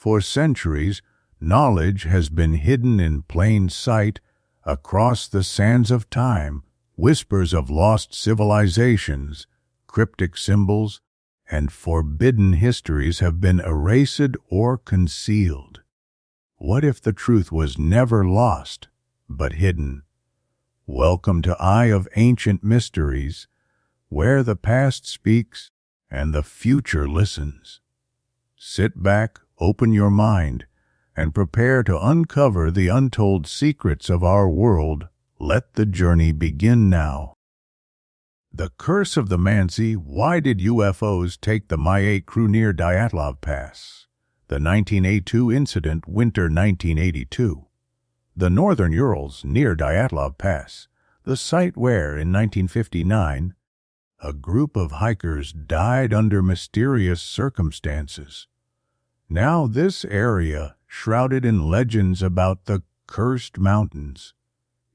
For centuries, knowledge has been hidden in plain sight across the sands of time. Whispers of lost civilizations, cryptic symbols, and forbidden histories have been erased or concealed. What if the truth was never lost, but hidden? Welcome to Eye of Ancient Mysteries, where the past speaks and the future listens. Sit back, open your mind, and prepare to uncover the untold secrets of our world. Let the journey begin now. The Curse of the Mansi. Why did UFOs take the Mi-8 crew near Dyatlov Pass? The 1982 incident, winter 1982. The northern Urals near Dyatlov Pass, the site where, in 1959, a group of hikers died under mysterious circumstances. Now this area, shrouded in legends about the cursed mountains,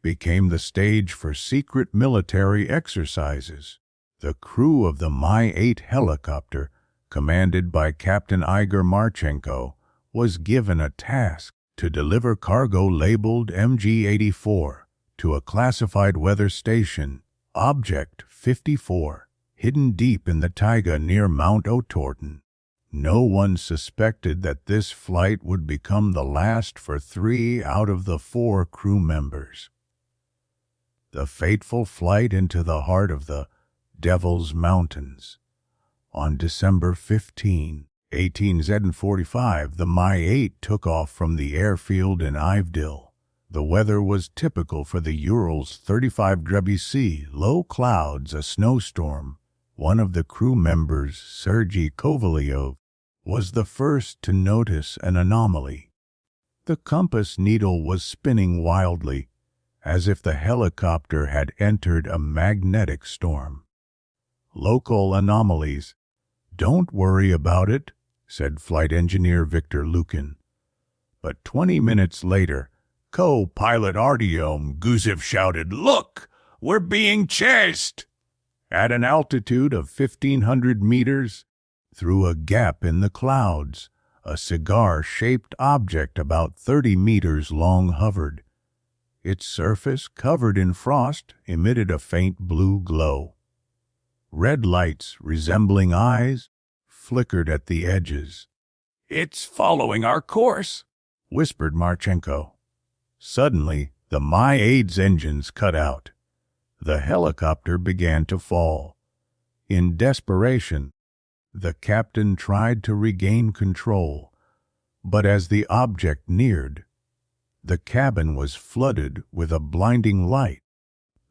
became the stage for secret military exercises. The crew of the Mi-8 helicopter, commanded by Captain Igor Marchenko, was given a task to deliver cargo labeled MG-84 to a classified weather station, Object 54, hidden deep in the taiga near Mount Otorten. No one suspected that this flight would become the last for 3 out of the 4 crew members. The fateful flight into the heart of the Devil's Mountains. On December 15, 1845, the Mi-8 took off from the airfield in Ivdil. The weather was typical for the Urals, 35° C, low clouds, a snowstorm. One of the crew members, Sergei Kovalyov, was the first to notice an anomaly. The compass needle was spinning wildly, as if the helicopter had entered a magnetic storm. Local anomalies. Don't worry about it, said flight engineer Viktor Lukin. But 20 minutes later, co-pilot Artyom Gusev shouted, "Look! We're being chased!" At an altitude of 1,500 meters, through a gap in the clouds, a cigar-shaped object about 30 meters long hovered. Its surface, covered in frost, emitted a faint blue glow. Red lights, resembling eyes, flickered at the edges. "It's following our course," whispered Marchenko. Suddenly, the Mi-8's engines cut out. The helicopter began to fall. In desperation, the captain tried to regain control, but as the object neared, the cabin was flooded with a blinding light.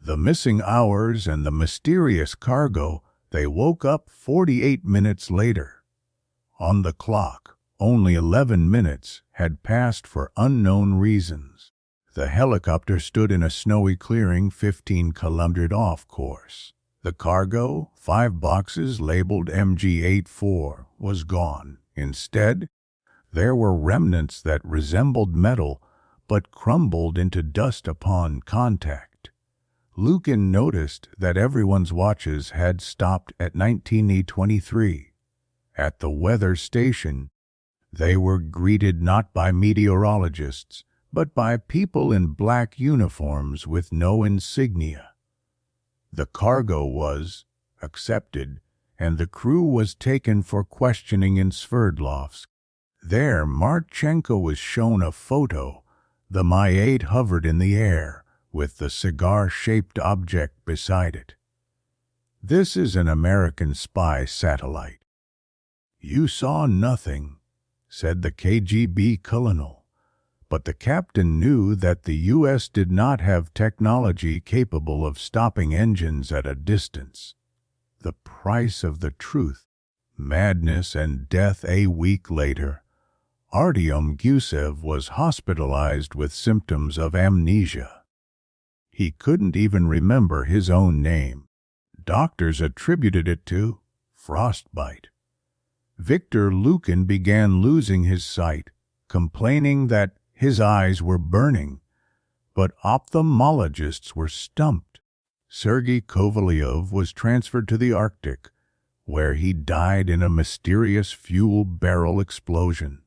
The missing hours and the mysterious cargo. They woke up 48 minutes later. On the clock, only 11 minutes had passed for unknown reasons. The helicopter stood in a snowy clearing 15 kilometers off course. The cargo, 5 boxes labeled MG-84, was gone. Instead, there were remnants that resembled metal but crumbled into dust upon contact. Lukin noticed that everyone's watches had stopped at 19:23. At the weather station, they were greeted not by meteorologists, but by people in black uniforms with no insignia. The cargo was accepted, and the crew was taken for questioning in Sverdlovsk. There, Marchenko was shown a photo. The Mi-8 hovered in the air, with the cigar-shaped object beside it. "This is an American spy satellite." "You saw nothing," said the KGB colonel, but the captain knew that the U.S. did not have technology capable of stopping engines at a distance. The price of the truth, madness and death. A week later, Artyom Gusev was hospitalized with symptoms of amnesia. He couldn't even remember his own name. Doctors attributed it to frostbite. Viktor Lukin began losing his sight, complaining that his eyes were burning, but ophthalmologists were stumped. Sergei Kovalyov was transferred to the Arctic, where he died in a mysterious fuel barrel explosion.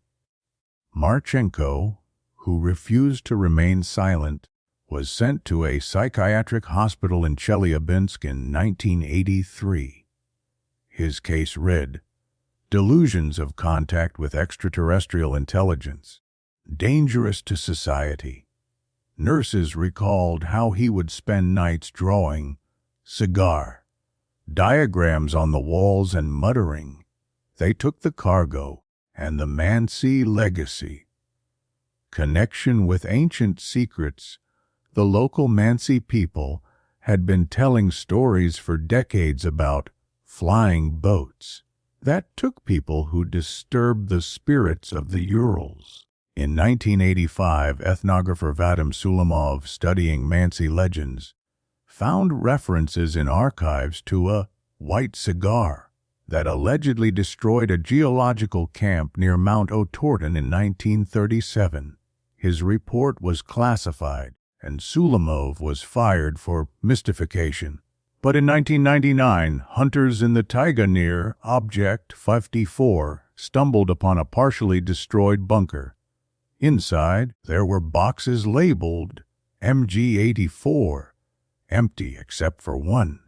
Marchenko, who refused to remain silent, was sent to a psychiatric hospital in Chelyabinsk in 1983. His case read, "Delusions of contact with extraterrestrial intelligence, dangerous to society." Nurses recalled how he would spend nights drawing cigar diagrams on the walls and muttering, "They took the cargo and the Mansi legacy." Connection with ancient secrets. The local Mansi people had been telling stories for decades about flying boats that took people who disturbed the spirits of the Urals. In 1985, ethnographer Vadim Sulamov, studying Mansi legends, found references in archives to a white cigar that allegedly destroyed a geological camp near Mount Otorten in 1937. His report was classified, and Sulamov was fired for mystification. But in 1999, hunters in the taiga near Object 54 stumbled upon a partially destroyed bunker. Inside, there were boxes labeled MG-84, empty except for one.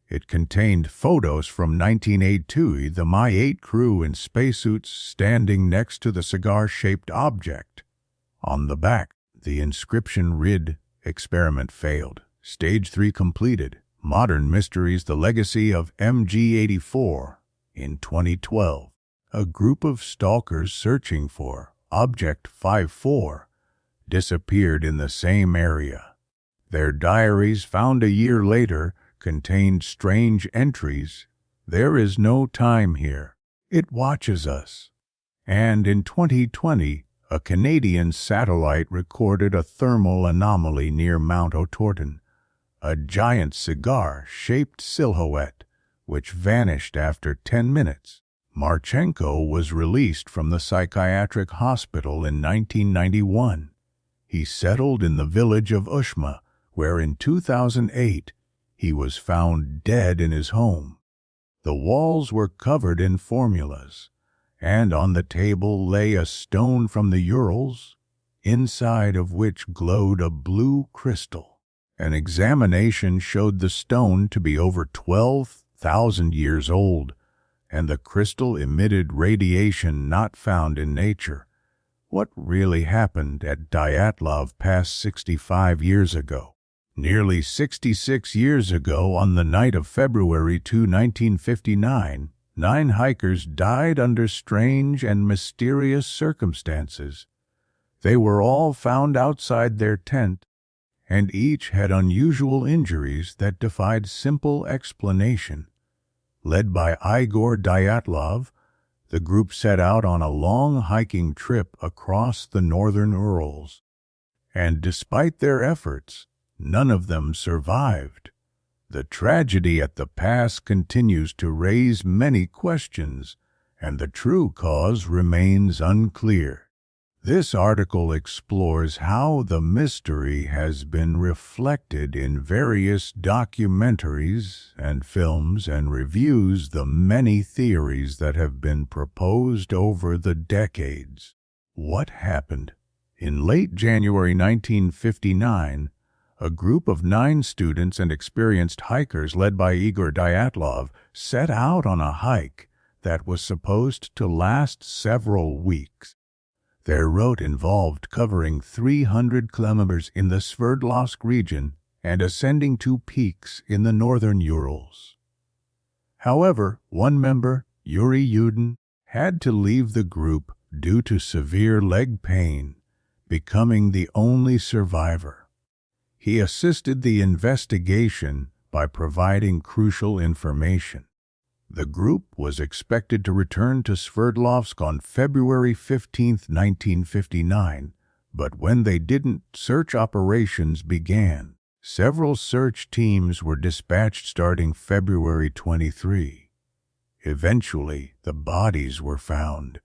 It contained photos from 1982, the Mi-8 crew in spacesuits standing next to the cigar-shaped object. On the back, the inscription read, "Experiment failed. Stage 3 completed. Modern Mysteries, the Legacy of MG-84." In 2012, a group of stalkers searching for Object 54 disappeared in the same area. Their diaries, found a year later, contained strange entries. "There is no time here. It watches us." And in 2020, a Canadian satellite recorded a thermal anomaly near Mount Otorten, a giant cigar-shaped silhouette which vanished after 10 minutes. Marchenko was released from the psychiatric hospital in 1991. He settled in the village of Ushma, where in 2008 he was found dead in his home. The walls were covered in formulas, and on the table lay a stone from the Urals, inside of which glowed a blue crystal. An examination showed the stone to be over 12,000 years old, and the crystal emitted radiation not found in nature. What really happened at Dyatlov Pass 65 years ago? Nearly 66 years ago, on the night of February 2, 1959, 9 hikers died under strange and mysterious circumstances. They were all found outside their tent, and each had unusual injuries that defied simple explanation. Led by Igor Dyatlov, the group set out on a long hiking trip across the northern Urals. And despite their efforts, none of them survived. The tragedy at the pass continues to raise many questions, and the true cause remains unclear. This article explores how the mystery has been reflected in various documentaries and films, and reviews the many theories that have been proposed over the decades. What happened? In late January 1959, a group of 9 students and experienced hikers led by Igor Dyatlov set out on a hike that was supposed to last several weeks. Their route involved covering 300 kilometers in the Sverdlovsk region and ascending 2 peaks in the northern Urals. However, one member, Yuri Yudin, had to leave the group due to severe leg pain, becoming the only survivor. He assisted the investigation by providing crucial information. The group was expected to return to Sverdlovsk on February 15, 1959, but when they didn't, search operations began. Several search teams were dispatched starting February 23. Eventually, the bodies were found.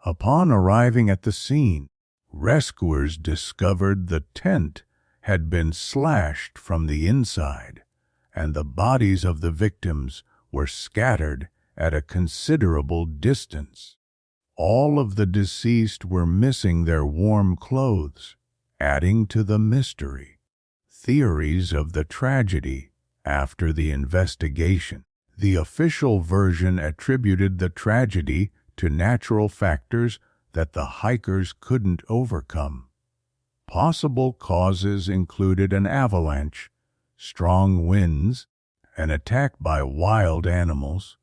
Upon arriving at the scene, rescuers discovered the tent had been slashed from the inside, and the bodies of the victims were scattered at a considerable distance. All of the deceased were missing their warm clothes, adding to the mystery. Theories of the tragedy after the investigation. The official version attributed the tragedy to natural factors that the hikers couldn't overcome. Possible causes included an avalanche, strong winds, an attack by wild animals,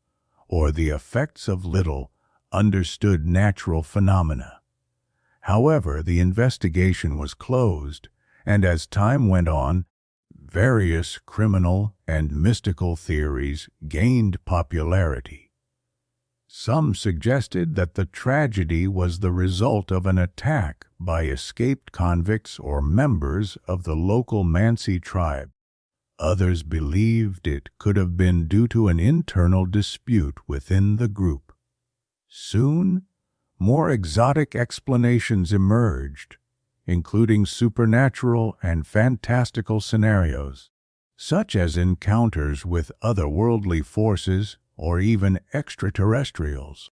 or the effects of little understood natural phenomena. However, the investigation was closed, and as time went on, various criminal and mystical theories gained popularity. Some suggested that the tragedy was the result of an attack by escaped convicts or members of the local Mansi tribe. Others believed it could have been due to an internal dispute within the group. Soon, more exotic explanations emerged, including supernatural and fantastical scenarios, such as encounters with otherworldly forces or even extraterrestrials.